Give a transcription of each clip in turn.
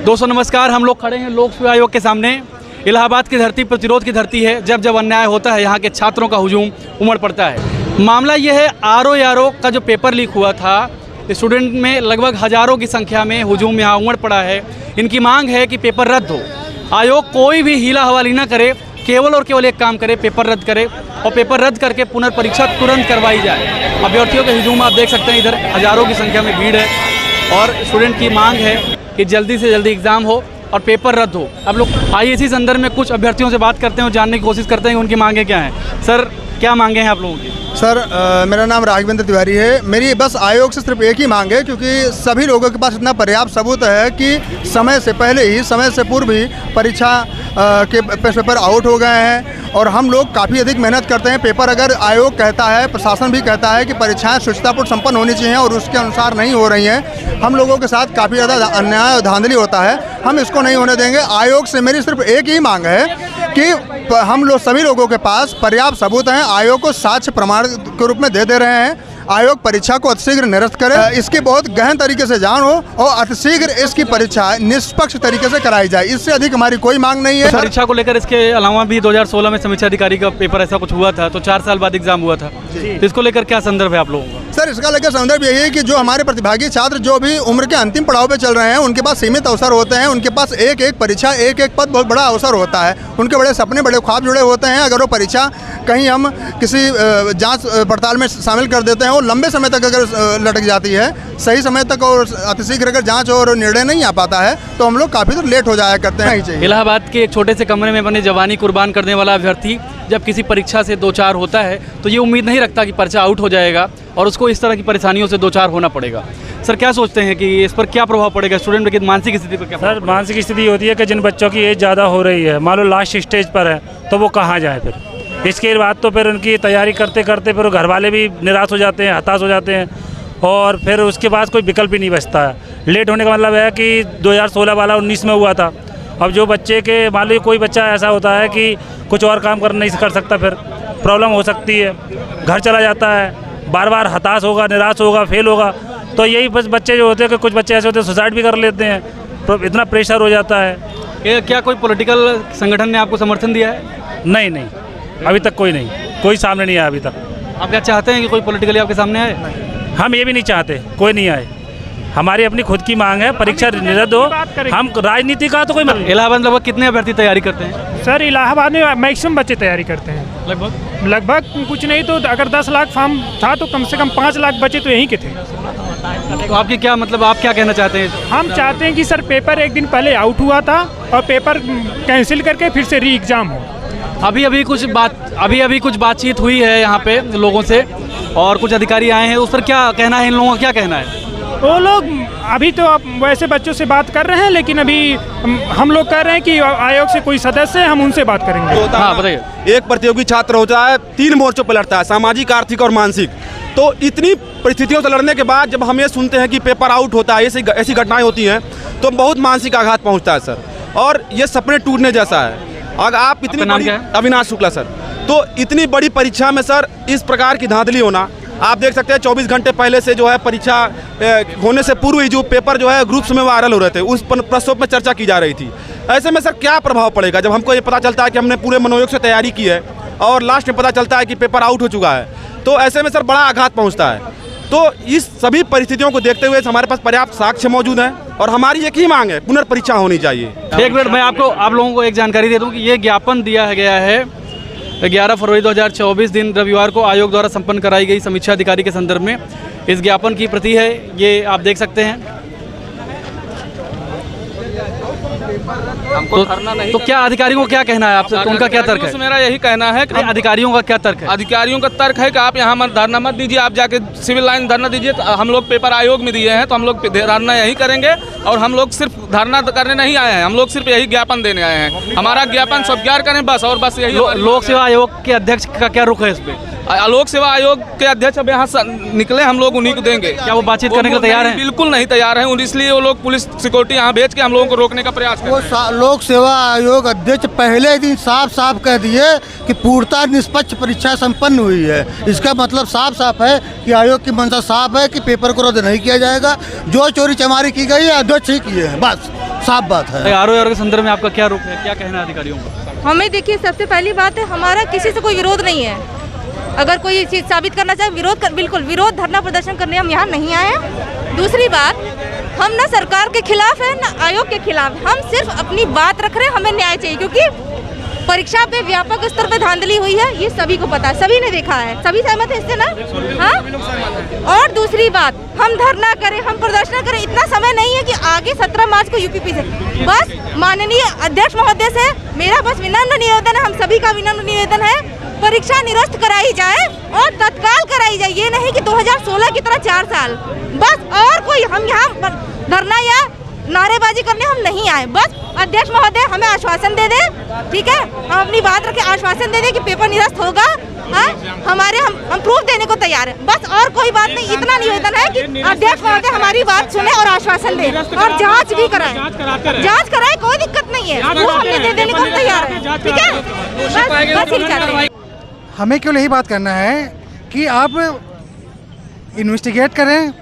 दोस्तों नमस्कार। हम लोग खड़े हैं लोक सेवा आयोग के सामने। इलाहाबाद की धरती प्रतिरोध की धरती है। जब जब अन्याय होता है यहाँ के छात्रों का हुजूम उमड़ पड़ता है। मामला ये है आरओ का जो पेपर लीक हुआ था, स्टूडेंट में लगभग हज़ारों की संख्या में हुजूम यहाँ उमड़ पड़ा है। इनकी मांग है कि पेपर रद्द हो। आयोग कोई भी हीला हवाली ना करे, केवल और केवल एक काम करे, पेपर रद्द करे और पेपर रद्द करके पुनर्परीक्षा तुरंत करवाई जाए। अभ्यर्थियों के हुजूम आप देख सकते हैं, इधर हज़ारों की संख्या में भीड़ है और स्टूडेंट की मांग है कि जल्दी से जल्दी एग्ज़ाम हो और पेपर रद्द हो। अब लोग आइए इसी संदर्भ में कुछ अभ्यर्थियों से बात करते हैं और जानने की कोशिश करते हैं कि उनकी मांगें क्या हैं। सर, क्या मांगे हैं आप लोगों की? सर, मेरा नाम राघवेंद्र तिवारी है। मेरी बस आयोग से सिर्फ एक ही मांग है, क्योंकि सभी लोगों के पास इतना पर्याप्त सबूत है कि समय से पहले ही, समय से पूर्व ही परीक्षा के पेपर आउट हो गए हैं और हम लोग काफ़ी अधिक मेहनत करते हैं। पेपर अगर आयोग कहता है, प्रशासन भी कहता है कि परीक्षाएं शुचितापूर्ण संपन्न होनी चाहिए और उसके अनुसार नहीं हो रही हैं, हम लोगों के साथ काफ़ी ज़्यादा अन्याय और धांधली होता है। हम इसको नहीं होने देंगे। आयोग से मेरी सिर्फ एक ही मांग है कि हम लोग सभी लोगों के पास पर्याप्त सबूत हैं, आयोग को साक्ष्य प्रमाण के रूप में दे रहे हैं। आयोग परीक्षा को अतिशीघ्र निरस्त करे, इसकी बहुत गहन तरीके से जांच हो और अतिशीघ्र इसकी परीक्षा निष्पक्ष तरीके से कराई जाए। इससे अधिक हमारी कोई मांग नहीं है। परीक्षा को लेकर इसके अलावा भी 2016 में समीक्षा अधिकारी का पेपर ऐसा कुछ हुआ था, तो 4 साल बाद एग्जाम हुआ था। तो इसको लेकर क्या संदर्भ है आप लोगों का? सर, इसका लेकर संदर्भ यही है कि जो हमारे प्रतिभागी छात्र जो भी उम्र के अंतिम पड़ाव पे चल रहे हैं, उनके पास सीमित अवसर होते हैं। उनके पास एक एक परीक्षा, एक एक पद बहुत बड़ा अवसर होता है। उनके बड़े सपने, बड़े ख्वाब जुड़े होते हैं। अगर वो परीक्षा कहीं हम किसी जांच पड़ताल में शामिल कर देते हैं, वो लंबे समय तक अगर लटक जाती है, सही समय तक और अतिशीघ्र अगर जांच और निर्णय नहीं आ पाता है, तो हम लोग काफ़ी देर लेट हो जाया करते हैं। इलाहाबाद के एक छोटे से कमरे में अपनी जवानी कुर्बान करने वाला अभ्यर्थी जब किसी परीक्षा से 2-4 होता है तो ये उम्मीद नहीं रखता कि पर्चा आउट हो जाएगा और उसको इस तरह की परेशानियों से 2-4 होना पड़ेगा। सर, क्या सोचते हैं कि इस पर क्या प्रभाव पड़ेगा स्टूडेंट की मानसिक स्थिति पर? क्या सर, मानसिक स्थिति होती है कि जिन बच्चों की एज ज़्यादा हो रही है, मान लो लास्ट स्टेज पर है, तो वो कहाँ जाए फिर? इसके बाद तो फिर उनकी तैयारी करते करते फिर घर वाले भी निराश हो जाते हैं, हताश हो जाते हैं और फिर उसके बाद कोई विकल्प ही नहीं बचता है। लेट होने का मतलब है कि 2016 वाला 19 में हुआ था। अब जो बच्चे के मान लो कोई बच्चा ऐसा होता है कि कुछ और काम नहीं कर सकता, फिर प्रॉब्लम हो सकती है, घर चला जाता है, बार बार हताश होगा, निराश होगा, फेल होगा। तो यही बस बच्चे जो होते हैं कि कुछ बच्चे ऐसे होते हैं सुसाइड भी कर लेते हैं, इतना प्रेशर हो जाता है। क्या कोई पॉलिटिकल संगठन ने आपको समर्थन दिया है? नहीं, अभी तक कोई सामने नहीं आया अभी तक। आप क्या चाहते हैं कि कोई पॉलिटिकली आपके सामने आए? हम ये भी नहीं चाहते कोई नहीं आए। हमारी अपनी खुद की मांग है, परीक्षा निरस्त हो। हम राजनीति का तो कोई मतलब। इलाहाबाद में लगभग कितने अभ्यर्थी तैयारी करते हैं? सर, इलाहाबाद में मैक्सिमम बच्चे तैयारी करते हैं। लगभग कुछ नहीं तो अगर 10 लाख फॉर्म था तो कम से कम 5 लाख बच्चे तो यहीं के थे। तो आपकी क्या मतलब, आप क्या कहना चाहते हैं? हम चाहते हैं कि सर पेपर एक दिन पहले आउट हुआ था और पेपर कैंसिल करके फिर से री एग्ज़ाम हो। अभी कुछ बातचीत हुई है यहाँ पे लोगों से और कुछ अधिकारी आए हैं, उस पर क्या कहना है? इन लोगों का क्या कहना है? वो लोग अभी तो अब वैसे बच्चों से बात कर रहे हैं, लेकिन अभी हम लोग कह रहे हैं कि आयोग से कोई सदस्य है, हम उनसे बात करेंगे। हाँ, बताइए। एक प्रतियोगी छात्र होता है, 3 मोर्चों पर लड़ता है, सामाजिक, आर्थिक और मानसिक। तो इतनी परिस्थितियों से लड़ने के बाद जब हम ये सुनते हैं कि पेपर आउट होता है, ऐसी घटनाएं होती हैं, तो बहुत मानसिक आघात पहुंचता है सर। और ये सपने टूटने जैसा है। अगर आप इतनी बड़ी, अविनाश शुक्ला सर, तो इतनी बड़ी परीक्षा में सर इस प्रकार की धांधली होना, आप देख सकते हैं 24 घंटे पहले से जो है परीक्षा होने से पूर्व ही जो पेपर जो है ग्रुप्स में वायरल हो रहे थे, उस प्रस्तुत में चर्चा की जा रही थी। ऐसे में सर क्या प्रभाव पड़ेगा जब हमको ये पता चलता है कि हमने पूरे मनोयोग से तैयारी की है और लास्ट में पता चलता है कि पेपर आउट हो चुका है? तो ऐसे में सर बड़ा आघात पहुँचता है। तो इस सभी परिस्थितियों को देखते हुए हमारे पास पर्याप्त साक्ष्य मौजूद हैं और हमारी एक ही मांग है, पुनर्परीक्षा होनी चाहिए। एक मिनट, मैं आप लोगों को एक जानकारी दे दूं कि ये ज्ञापन दिया गया है 11 फरवरी 2024 दिन रविवार को आयोग द्वारा संपन्न कराई गई समीक्षा अधिकारी के संदर्भ में। इस ज्ञापन की प्रति है, ये आप देख सकते हैं। तो क्या अधिकारियों को क्या कहना है आपसे? तो उनका क्या तर्क है? मेरा यही कहना है कि अधिकारियों का क्या तर्क है? अधिकारियों का तर्क है कि आप यहाँ मत धरना मत दीजिए, आप जाके सिविल लाइन धरना दीजिए। हम लोग पेपर आयोग में दिए हैं तो हम लोग धरना यही करेंगे और हम लोग सिर्फ धरना करने नहीं आए हैं, हम लोग सिर्फ यही ज्ञापन देने आए हैं। हमारा ज्ञापन स्वीकार करें बस, और बस यही। लोक सेवा आयोग के अध्यक्ष का क्या रुख है इस पे? लोक सेवा आयोग के अध्यक्ष अब यहाँ निकले, हम लोग उन्हीं को देंगे। क्या वो बातचीत करने के लिए तैयार हैं? बिल्कुल नहीं तैयार हैं, इसलिए वो लोग पुलिस सिक्योरिटी यहाँ भेज के हम लोगों को रोकने का प्रयास कर रहे हैं। लोक सेवा आयोग अध्यक्ष पहले दिन साफ साफ कह दिए कि पूर्णतः निष्पक्ष परीक्षा संपन्न हुई है। इसका मतलब साफ साफ है कि आयोग की मंशा साफ है कि पेपर को रद्द नहीं किया जाएगा। जो चोरी चमारी की गई है अध्यक्ष ही किए हैं, बस साफ बात है। आरओ के संदर्भ में आपका क्या रुख है, क्या कहना है अधिकारियों का? हमें देखिए, सबसे पहली बात है, हमारा किसी से कोई विरोध नहीं है। अगर कोई चीज़ साबित करना चाहे बिल्कुल विरोध धरना प्रदर्शन करने हम यहाँ नहीं आए हैं। दूसरी बात, हम ना सरकार के खिलाफ है ना आयोग के खिलाफ, हम सिर्फ अपनी बात रख रहे हैं, हमें न्याय चाहिए। क्योंकि परीक्षा पे व्यापक स्तर पे धांधली हुई है, ये सभी को पता है, सभी ने देखा है, सभी सहमत है इससे ना? हाँ। और दूसरी बात, हम धरना करें, हम प्रदर्शन करें, इतना समय नहीं है कि आगे 17 मार्च को यूपीपी से बस माननीय अध्यक्ष महोदय से मेरा बस विनम्र निवेदन है, हम सभी का विनम्र निवेदन है, परीक्षा निरस्त कराई जाए और तत्काल कराई जाए। ये नहीं कि 2016 की तरह 4 साल बस। और कोई हम यहाँ धरना या नारेबाजी करने हम नहीं आए। बस अध्यक्ष महोदय हमें आश्वासन दे दे, ठीक है, हम अपनी बात रखें, आश्वासन दे दे कि पेपर निरस्त होगा। हाँ, हम प्रूफ देने को तैयार है, बस और कोई बात नहीं। इतना निवेदन है कि अध्यक्ष महोदय हमारी बात सुने और आश्वासन दे और जांच भी कराएं। जांच कराएं, कोई दिक्कत नहीं है, वो हमने दे देने को तैयार है, ठीक है। बस यही चाहते हैं। हमें केवल यही बात करना है कि आप इन्वेस्टिगेट करें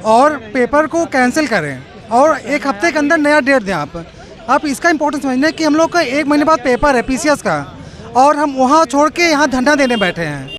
और पेपर को कैंसिल करें और 1 हफ्ते के अंदर नया डेट दें। आप इसका इम्पोर्टेंस समझें कि हम लोग का 1 महीने बाद पेपर है पीसीएस का और हम वहाँ छोड़ के यहाँ धरना देने बैठे हैं।